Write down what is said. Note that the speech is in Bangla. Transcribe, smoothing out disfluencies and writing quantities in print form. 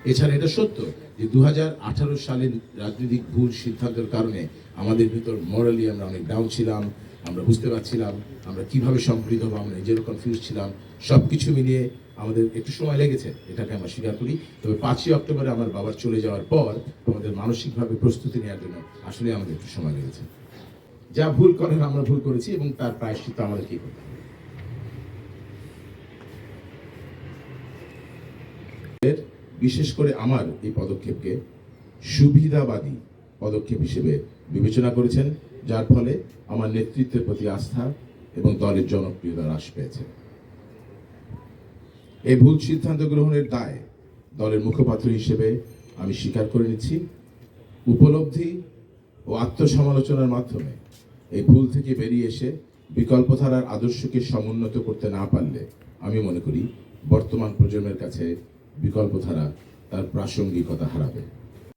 এছাড়া এটা সত্য যে 2018 সালের রাজনৈতিক ভুল সিদ্ধান্তের কারণে আমাদের ভিতর মোরালি আমরা অনেক ডাউন ছিলাম, আমরা বুঝতে পারছিলাম আমরা কিভাবে সম্পৃক্ত হবো, আমরা নিজেরও কনফিউজ ছিলাম। সব কিছু মিলিয়ে আমাদের একটু সময় লেগেছে, এটাকে আমরা স্বীকার করি। তবে 5ই অক্টোবরে আমার বাবার চলে যাওয়ার পর আমাদের মানসিকভাবে প্রস্তুতি নেওয়ার জন্য আসলে আমাদের একটু সময় লেগেছে। যা ভুল করেন আমরা ভুল করেছি এবং তার প্রায়শ্চিত্ত আমাদেরকেই করতে হবে। বিশেষ করে আমার এই পদক্ষেপকে সুবিধাবাদী পদক্ষেপ হিসেবে বিবেচনা করেছেন, যার ফলে আমার নেতৃত্বের প্রতি আস্থা এবং দলের জনপ্রিয়তা হ্রাস পেয়েছে। এই ভুল সিদ্ধান্ত গ্রহণের দায় দলের মুখপাত্র হিসেবে আমি স্বীকার করে নিচ্ছি। উপলব্ধি ও আত্মসমালোচনার মাধ্যমে এই ভুল থেকে বেরিয়ে এসে বিকল্পধারার আদর্শকে সমুন্নত করতে না পারলে আমি মনে করি বর্তমান প্রজন্মের কাছে বিকল্পধারা তার প্রাসঙ্গিকতা হারাবে।